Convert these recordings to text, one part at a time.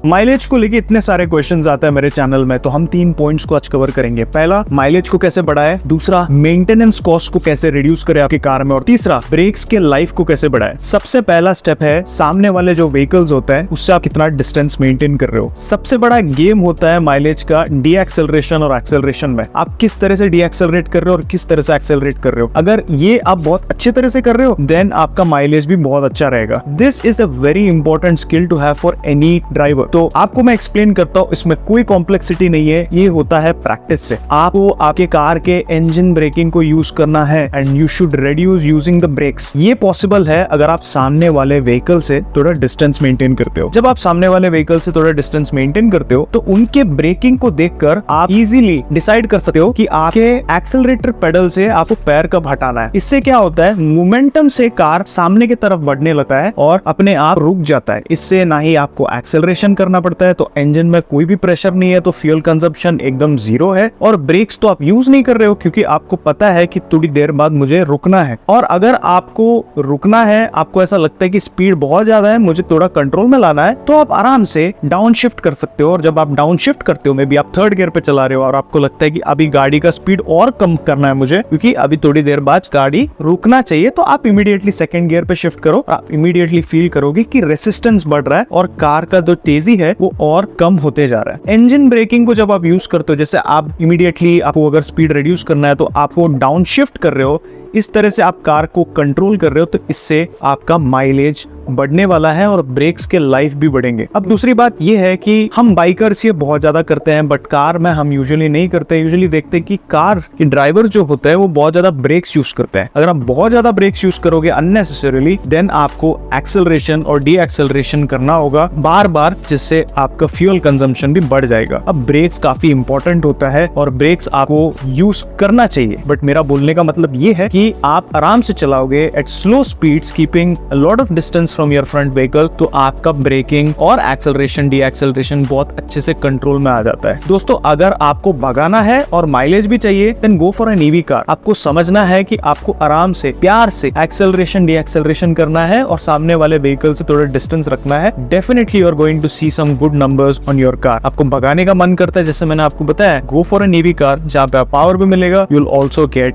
Mileage को लेके इतने सारे क्वेश्चंस आते हैं मेरे चैनल में, तो हम 3 पॉइंट्स को आज कवर करेंगे। पहला, माइलेज को कैसे बढ़ाए। दूसरा, मेंटेनेंस कॉस्ट को कैसे रिड्यूस करे आपकी कार में। और तीसरा, ब्रेक्स के लाइफ को कैसे बढ़ाए। सबसे पहला स्टेप है सामने वाले जो व्हीकल्स होते हैं उससे आप कितना डिस्टेंस मेंटेन कर रहे हो। सबसे बड़ा गेम होता है माइलेज का डी एक्सेलरेशन और एक्सेलरेशन में। आप किस तरह से डी एक्सेलरेट कर रहे हो और किस तरह से एक्सेलरेट कर रहे हो। अगर ये आप बहुत अच्छे तरह से कर रहे हो देन आपका माइलेज भी बहुत अच्छा रहेगा। This is a very important skill to have for any driver. तो आपको मैं एक्सप्लेन करता हूँ, इसमें कोई कॉम्प्लेक्सिटी नहीं है, ये होता है प्रैक्टिस से। आपको आपके कार के इंजन ब्रेकिंग को यूज करना है and you should reduce using the brakes. ये पॉसिबल है अगर आप सामने वाले व्हीकल से थोड़ा डिस्टेंस मेंटेन करते हो। जब आप सामने वाले व्हीकल से थोड़ा डिस्टेंस मेंटेन करते हो तो उनके ब्रेकिंग को देखकर आप इजीली डिसाइड कर सकते हो कि आपके एक्सेलरेटर पेडल से आपको पैर कब हटाना है। इससे क्या होता है, मोमेंटम से कार सामने की तरफ बढ़ने लगता है और अपने आप रुक जाता है। इससे ना ही आपको एक्सेलरेशन करना पड़ता है, तो इंजन में कोई भी प्रेशर नहीं है, तो फ्यूल कंजप्शन एकदम जीरो है। और ब्रेक्स तो आप यूज नहीं कर रहे हो क्योंकि आपको पता है कि थोड़ी देर बाद मुझे रुकना है। और अगर आपको रुकना है, आपको ऐसा लगता है कि स्पीड बहुत ज्यादा है, मुझे थोड़ा कंट्रोल में लाना है, तो आप आराम से डाउन शिफ्ट कर सकते हो। और जब आप डाउन शिफ्ट करते हो, मे बी आप थर्ड गियर पे चला रहे हो और आपको लगता है कि अभी गाड़ी का स्पीड और कम करना है मुझे क्योंकि अभी थोड़ी देर बाद गाड़ी रुकना चाहिए, तो आप इमीडिएटली सेकंड गियर पे शिफ्ट करो। आप इमीडिएटली फील करोगे कि रेसिस्टेंस बढ़ रहा है और कार का जो तेजी है वो और कम होते जा रहा है। इंजन ब्रेकिंग को जब आप यूज करते हो, जैसे आप इमीडिएटली आपको अगर स्पीड रिड्यूस करना है तो आपको डाउन शिफ्ट कर रहे हो, इस तरह से आप कार को कंट्रोल कर रहे हो, तो इससे आपका माइलेज बढ़ने वाला है और ब्रेक्स के लाइफ भी बढ़ेंगे। अब दूसरी बात ये है कि हम बाइकर्स ये बहुत ज्यादा करते हैं बट कार में हम यूजुअली नहीं करते। यूजुअली देखते हैं कि कार के ड्राइवर जो होते हैं वो बहुत ज्यादा ब्रेक्स यूज करते हैं। अगर आप बहुत ज्यादा ब्रेक्स यूज करोगे अननेसेसरीली देन आपको एक्सेलरेशन और डी एक्सेलरेशन करना होगा बार बार, जिससे आपका फ्यूल कंजम्पशन भी बढ़ जाएगा। अब ब्रेक्स काफी इंपॉर्टेंट होता है और ब्रेक्स आपको यूज करना चाहिए, बट मेरा बोलने का मतलब ये है कि आप आराम से चलाओगे at slow speeds keeping a lot of distance from your front vehicle, तो आपका ब्रेकिंग और एक्सेलरेशन डी एक्सेलरेशन बहुत अच्छे से कंट्रोल में आ जाता है। दोस्तों, अगर आपको भगाना है और माइलेज भी चाहिए then go for an EV car. आपको समझना है कि आपको आराम से प्यार से एक्सेलरेशन डी एक्सेलरेशन करना है और सामने वाले व्हीकल से थोड़ा डिस्टेंस रखना है। Definitely you are going to see some good numbers on your car. आपको भगाने का मन करता है, जैसे मैंने आपको बताया, गो फॉर एन ईवी कार जहाँ पे पावर भी मिलेगा, you will also get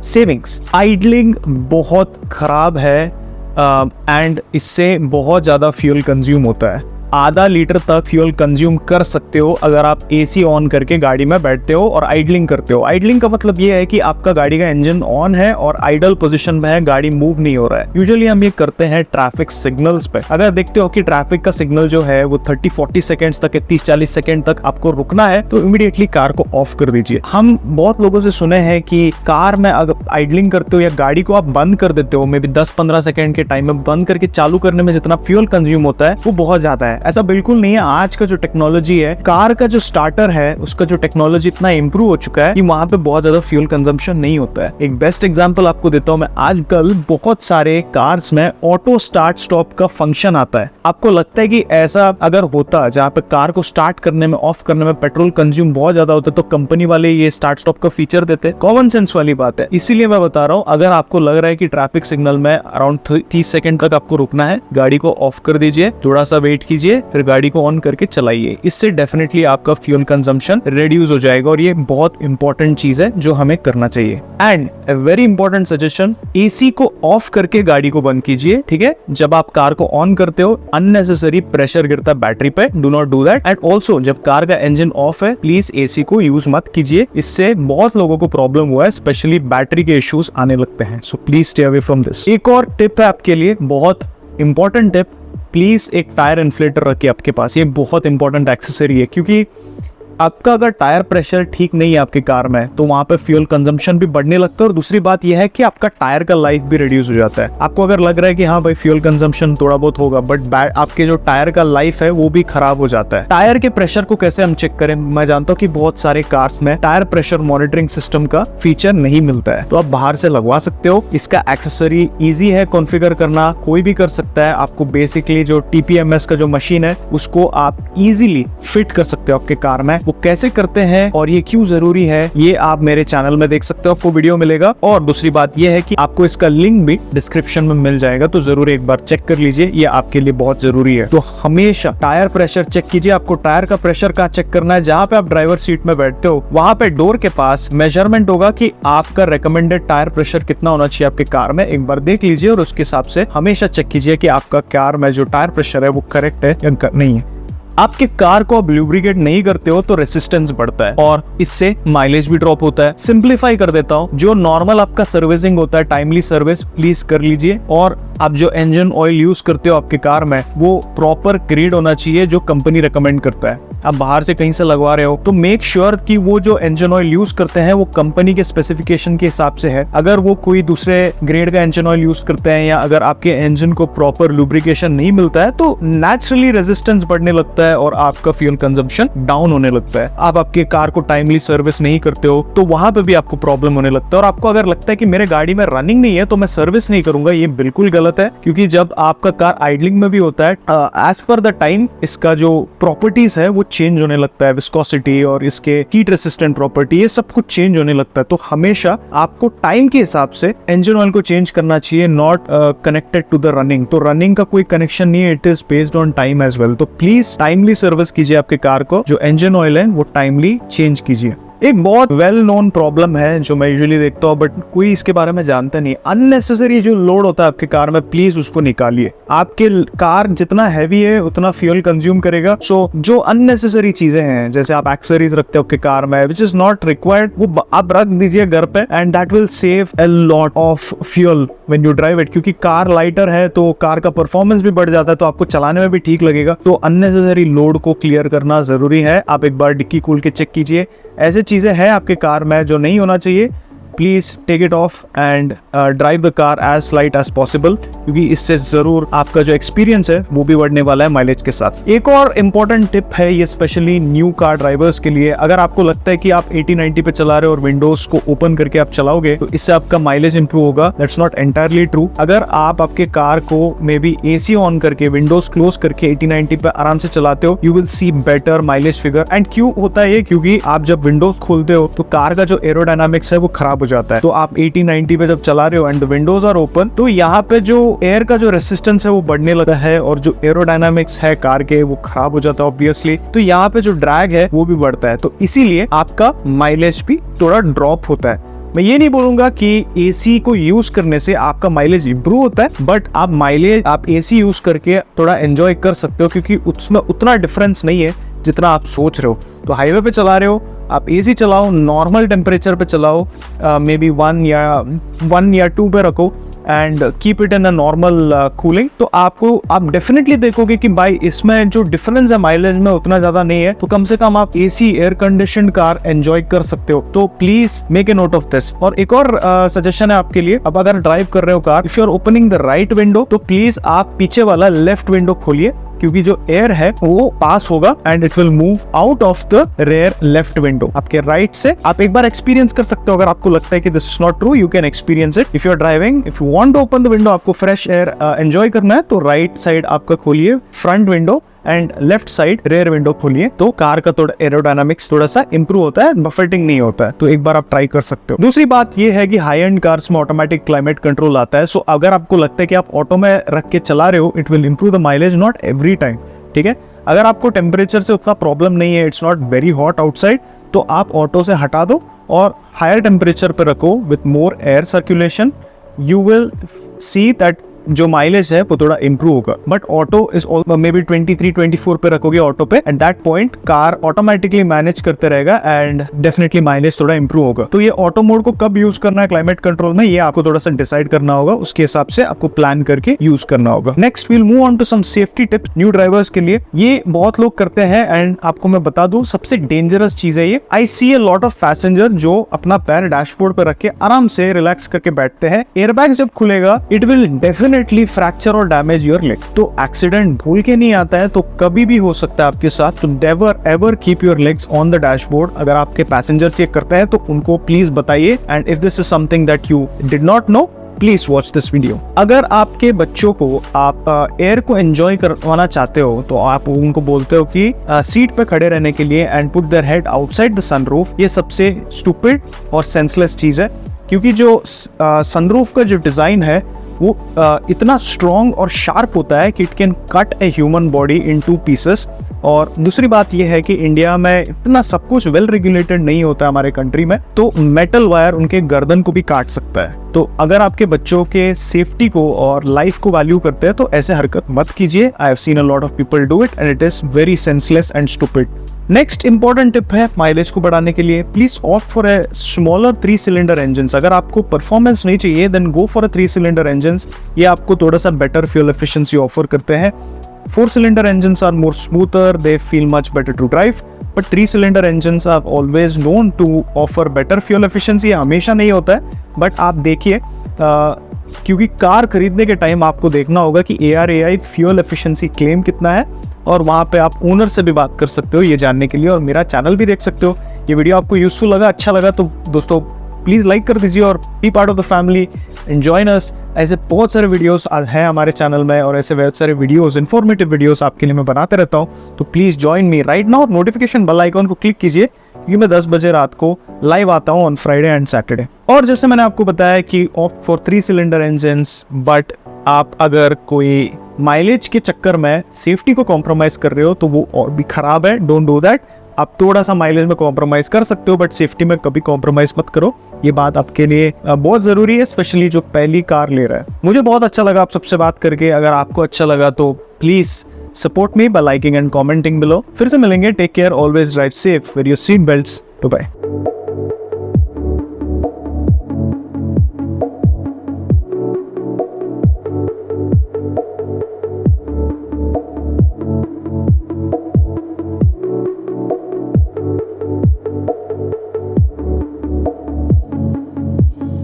savings. Idling बहुत खराब है एंड इससे बहुत ज्यादा फ्यूल कंज्यूम होता है। आधा लीटर तक फ्यूल कंज्यूम कर सकते हो अगर आप एसी ऑन करके गाड़ी में बैठते हो और आइडलिंग करते हो। आइडलिंग का मतलब ये है कि आपका गाड़ी का इंजन ऑन है और आइडल पोजीशन में है, गाड़ी मूव नहीं हो रहा है। यूजुअली हम ये करते हैं ट्रैफिक सिग्नल्स पे। अगर देखते हो कि ट्रैफिक का सिग्नल जो है वो 30-40 सेकेंड्स तक, 30-40 सेकेंड तक आपको रुकना है, तो इमीडिएटली कार को ऑफ कर दीजिए। हम बहुत लोगों से सुने हैं कि कार में अगर आइडलिंग करते हो या गाड़ी को आप बंद कर देते हो, मे बी 10-15 सेकेंड के टाइम में बंद करके चालू करने में जितना फ्यूल कंज्यूम होता है वो बहुत ज्यादा है। ऐसा बिल्कुल नहीं है। आज का जो टेक्नोलॉजी है, कार का जो स्टार्टर है, उसका जो टेक्नोलॉजी इतना इंप्रूव हो चुका है कि वहां पे बहुत ज्यादा फ्यूल कंजम्पशन नहीं होता है। एक बेस्ट एग्जांपल आपको देता हूं मैं। आजकल बहुत सारे कार्स में ऑटो स्टार्ट स्टॉप का फंक्शन आता है। आपको लगता है कि ऐसा अगर होता जहां पे कार को स्टार्ट करने में, ऑफ करने में पेट्रोल कंज्यूम बहुत ज्यादा होता तो कंपनी वाले ये स्टार्ट स्टॉप का फीचर देते? कॉमन सेंस वाली बात है। इसीलिए मैं बता रहा हूं, अगर आपको लग रहा है कि ट्रैफिक सिग्नल में अराउंड 30 सेकंड तक आपको रुकना है, गाड़ी को ऑफ कर दीजिए, थोड़ा सा वेट कीजिए, फिर गाड़ी को ऑन करके चलाइए। इससे डेफिनेटली आपका फ्यूल कंजम्पशन रिड्यूस हो जाएगा और ये बहुत इंपॉर्टेंट चीज है जो हमें करना चाहिए। And a very important suggestion, AC को ऑफ करके गाड़ी को बंद कीजिए। ठीक है, जब आप कार को ऑन करते हो अननेसेसरी प्रेशर गिरता है बैटरी पे, do not do that. And also जब कार का इंजन ऑफ है प्लीज एसी को यूज मत कीजिए। इससे बहुत लोगों को प्रॉब्लम हुआ है, स्पेशली बैटरी के इश्यूज आने लगते हैं। So please stay away from this. एक और टिप है आपके लिए, बहुत इंपॉर्टेंट टिप, प्लीज एक टायर इन्फ्लेटर रखिए आपके पास। ये बहुत इंपॉर्टेंट एक्सेसरी है क्योंकि आपका अगर टायर प्रेशर ठीक नहीं है आपकी कार में तो वहां पे फ्यूल कंजम्पशन भी बढ़ने लगता है। और दूसरी बात यह है कि आपका टायर का लाइफ भी रिड्यूस हो जाता है। आपको अगर लग रहा है कि हाँ भाई फ्यूल कंजम्पशन थोड़ा बहुत होगा, बट आपके जो टायर का लाइफ है वो भी खराब हो जाता है। टायर के प्रेशर को कैसे हम चेक करें? मैं जानता हूँ कि बहुत सारे कार्स में टायर प्रेशर मॉनिटरिंग सिस्टम का फीचर नहीं मिलता है, तो आप बाहर से लगवा सकते हो। इसका एक्सेसरी इजी है कॉन्फ़िगर करना, कोई भी कर सकता है। आपको बेसिकली जो TPMS का जो मशीन है उसको आप इजीली फिट कर सकते हो आपके कार में। वो कैसे करते हैं और ये क्यों जरूरी है, ये आप मेरे चैनल में देख सकते हो, आपको वीडियो मिलेगा। और दूसरी बात ये है कि आपको इसका लिंक भी डिस्क्रिप्शन में मिल जाएगा, तो जरूर एक बार चेक कर लीजिए, ये आपके लिए बहुत जरूरी है। तो हमेशा टायर प्रेशर चेक कीजिए। आपको टायर का प्रेशर कहाँ चेक करना है, जहाँ पे आप ड्राइवर सीट में बैठते हो वहां पे डोर के पास मेजरमेंट होगा कि आपका रिकमेंडेड टायर प्रेशर कितना होना चाहिए आपके कार में। एक बार देख लीजिए और उसके हिसाब से हमेशा चेक कीजिए कि आपका कार में जो टायर प्रेशर है वो करेक्ट है या नहीं है। आपके कार को आप लुब्रिकेट नहीं करते हो तो रेसिस्टेंस बढ़ता है और इससे माइलेज भी ड्रॉप होता है। सिंप्लीफाई कर देता हूँ, जो नॉर्मल आपका सर्विसिंग होता है, टाइमली सर्विस प्लीज कर लीजिए। और आप जो इंजन ऑयल यूज करते हो आपके कार में वो प्रॉपर ग्रेड होना चाहिए जो कंपनी रेकमेंड करता है। आप बाहर से कहीं से लगवा रहे हो तो मेक श्योर कि वो जो इंजन ऑयल यूज करते हैं वो कंपनी के स्पेसिफिकेशन के हिसाब से है। अगर वो कोई दूसरे ग्रेड का इंजन ऑयल यूज करते हैं या अगर आपके इंजन को प्रॉपर लुब्रिकेशन नहीं मिलता है तो नेचुरली रेजिस्टेंस बढ़ने लगता है और आपका फ्यूल कंजम्पशन डाउन होने लगता है। आप आपके कार को टाइमली सर्विस नहीं करते हो तो वहां पे भी आपको प्रॉब्लम होने लगता है। और आपको अगर लगता है कि मेरे गाड़ी में रनिंग नहीं है तो मैं सर्विस नहीं करूंगा, ये बिल्कुल गलत है। क्योंकि जब आपका कार आइडलिंग में भी होता है, एज पर द टाइम इसका जो प्रॉपर्टीज है वो चेंज होने लगता है, विस्कोसिटी और इसके हीट रेसिस्टेंट प्रॉपर्टी, ये सब कुछ चेंज होने लगता है। तो हमेशा आपको टाइम के हिसाब से इंजन ऑयल को चेंज करना चाहिए, not connected to the running. तो रनिंग का कोई कनेक्शन नहीं है, it is based on time as well. तो प्लीज टाइमली सर्विस कीजिए आपके कार को, जो इंजन ऑयल है वो टाइमली चेंज कीजिए। एक बहुत वेल नोन प्रॉब्लम है जो मैं यूजुअली देखता हूँ बट कोई इसके बारे में जानता नहीं, अननेसेसरी जो लोड होता है आपके कार में, प्लीज उसको निकालिए। आपके कार जितना हैवी है उतना फ्यूल कंज्यूम करेगा। सो जो अननेसेसरी चीजें हैं, जैसे आप एक्सेसरीज रखते हो आपके कार में विच इज नॉट रिक्वायर्ड, वो आप रख दीजिए घर पे and that will save a lot of fuel when you drive it. क्योंकि कार लाइटर है तो कार का परफॉर्मेंस भी बढ़ जाता है, तो आपको चलाने में भी ठीक लगेगा। तो अननेसेसरी लोड को क्लियर करना जरूरी है। आप एक बार डिक्की खोल के चेक कीजिए, ऐसे चीजें हैं आपके कार में जो नहीं होना चाहिए, please take it off and drive the car as light as possible, क्योंकि इससे जरूर आपका जो एक्सपीरियंस है वो भी बढ़ने वाला है माइलेज के साथ। एक और इम्पोर्टेंट टिप है, ये स्पेशली न्यू कार ड्राइवर्स के लिए। अगर आपको लगता है कि आप 80-90 पे चला रहे हो और विंडोज को ओपन करके आप चलाओगे तो इससे आपका माइलेज इंप्रूव होगा, दैट्स नॉट एंटायरली ट्रू। अगर आप आपके कार को मे बी एसी ऑन करके विंडोज क्लोज करके 80-90 पे आराम से चलाते हो, you will see better mileage figure. And क्यों होता है ये, क्योंकि आप जब विंडोज खोलते हो तो कार का जो एरोडायनामिक्स है वो खराब हो जाता है। तो आप 80-90 पे जब चला रहे हो and the windows are open तो यहाँ पे जो एयर का जो रेसिस्टेंस है वो बढ़ने लगता है और जो एरोडायनामिक्स है कार के वो खराब हो जाता है ऑब्वियसली। तो यहाँ पे जो ड्रैग है वो भी बढ़ता है, तो इसीलिए आपका माइलेज भी थोड़ा ड्रॉप होता है। मैं ये नहीं बोलूंगा कि एसी को यूज करने से आपका माइलेज इंप्रूव होता है, बट आप एसी यूज करके थोड़ा एंजॉय कर सकते हो, क्योंकि उसमें उतना डिफरेंस नहीं है जितना आप सोच रहे हो। तो हाईवे पे चला रहे हो, आप एसी चलाओ, नॉर्मल टेम्परेचर पे चलाओ, मे बी 1 या 2 पे रखो and keep it in a normal cooling. तो आप डेफिनेटली देखोगे कि भाई इसमें जो डिफरेंस है माइलेज में उतना ज्यादा नहीं है, तो कम से कम आप AC air condition car enjoy कर सकते हो। तो please make a note of this. और एक और सजेशन है आपके लिए, अब अगर ड्राइव कर रहे हो car, if you are opening the right window तो प्लीज आप पीछे वाला लेफ्ट विंडो खोलिए, क्योंकि जो एयर है वो पास होगा and it will move out of the rear left window आपके राइट से। आप एक बार एक्सपीरियंस कर सकते हो, अगर आपको लगता है कि this is not true, you can experience it. If you are driving, if you want to open the window, आपको फ्रेश एयर एंजॉय करना है, तो राइट साइड आपका खोलिए front window and left side rear window खोलिए, तो car का थोड़ा एरोडायनामिक्स थोड़ा सा इंप्रूव होता है, बफेटिंग नहीं होता है। तो एक बार आप ट्राई कर सकते हो। दूसरी बात ये है कि हाई एंड कार्स में ऑटोमेटिक क्लाइमेट कंट्रोल आता है। सो अगर आपको लगता है कि आप ऑटो में रख के चला रहे हो, it will improve the mileage, not every time, ठीक है। अगर आपको टेम्परेचर से उतना प्रॉब्लम नहीं है, it's not very hot outside, तो आप ऑटो से हटा दो और हायर टेम्परेचर पे रखो with more air circulation, you will see that जो माइलेज है वो थोड़ा इंप्रूव होगा। But auto is may be 23-24 पे रखोगे ऑटो पे, at that point car automatically manage करते रहेगा एंड डेफिनेटली माइलेज थोड़ा इंप्रूव होगा। तो ये ऑटो मोड को कब यूज करना है क्लाइमेट कंट्रोल में, ये आपको थोड़ा सा डिसाइड करना होगा, उसके हिसाब से आपको प्लान करके यूज करना होगा। Next we'll move on to some safety tips new drivers के लिए। ये बहुत लोग करते हैं एंड आपको मैं बता दूं सबसे डेंजरस चीज है ये। आई सी अ लॉट ऑफ पैसेंजर जो अपना पैर डैशबोर्ड पे रख के आराम से रिलैक्स करके बैठते हैं। एयरबैग जब खुलेगा इट विल डेफिनेटली फ्रैक्चर और डैमेज योर लेग। तो एक्सीडेंट भूल के नहीं आता है, तो कभी भी हो सकता है आपके साथ। तो never ever keep your legs on the dashboard. अगर आपके पैसेंजर्स ये करते हैं तो उनको प्लीज बताइए, and if this is something that you did not know, please watch this video. अगर आपके बच्चों को आप एयर को एंजॉय करवाना चाहते हो तो आप उनको बोलते हो कि सीट पे खड़े रहने के लिए and put their head outside the sunroof, ये सबसे स्टूपिड और सेंसलेस चीज है, क्योंकि जो सनरूफ का जो डिजाइन है वो इतना स्ट्रॉन्ग और शार्प होता है कि it can cut a human body in 2 pieces. और दूसरी बात यह है कि इंडिया में इतना सब कुछ वेल रेगुलेटेड नहीं होता है हमारे कंट्री में, तो मेटल वायर उनके गर्दन को भी काट सकता है। तो अगर आपके बच्चों के सेफ्टी को और लाइफ को वैल्यू करते हैं तो ऐसे हरकत मत कीजिए। I have seen a lot of people do it and it is very senseless and stupid. Next important tip है माइलेज को बढ़ाने के लिए, please opt for a smaller 3 cylinder engine. अगर आपको परफॉर्मेंस नहीं चाहिए then go for a 3 cylinder engine. ये आपको थोड़ा सा बेटर फ्यूल एफिशिएंसी ऑफर करते हैं। 4 cylinder engines are more smoother, they feel much better to drive, but 3 cylinder engines are always known to offer better fuel efficiency। हमेशा नहीं होता है, बट आप देखिए क्योंकि कार खरीदने के टाइम आपको देखना होगा कि ARAI फ्यूल एफिशिएंसी क्लेम कितना है, और वहाँ पे आप ओनर से भी बात कर सकते हो ये जानने के लिए, और मेरा चैनल भी देख सकते हो। ये वीडियो आपको यूजफुल लगा, अच्छा लगा तो दोस्तों प्लीज़ लाइक कर दीजिए और be part of the family and join us. ऐसे बहुत सारे वीडियोस हैं हमारे चैनल में, और ऐसे बहुत सारे वीडियोस, इन्फॉर्मेटिव वीडियोस आपके लिए मैं बनाते रहता हूँ। तो please join me right now. Notification bell icon को क्लिक कीजिए, क्योंकि मैं 10 बजे रात को लाइव आता हूँ ऑन फ्राइडे एंड सैटरडे। और जैसे मैंने आपको बताया कि opt for 3 cylinder engines, but आप अगर कोई माइलेज के चक्कर में सेफ्टी को कॉम्प्रोमाइज़ कर रहे हो तो वो और भी खराब है। Don't do that. आप थोड़ा सा माइलेज में कॉम्प्रोमाइज़ कर सकते हो, बट सेफ्टी में कभी कॉम्प्रोमाइज़ मत करो। ये बात आपके लिए बहुत ज़रूरी है, स्पेशली जो पहली कार ले रहा है। मुझे बहुत अच्छा लगा आप सबसे बात करके। अगर आपको अच्छा लगा तो please support me by liking and commenting below. फिर से मिलेंगे। Take care, always drive safe, wear your seat belts. Bye bye.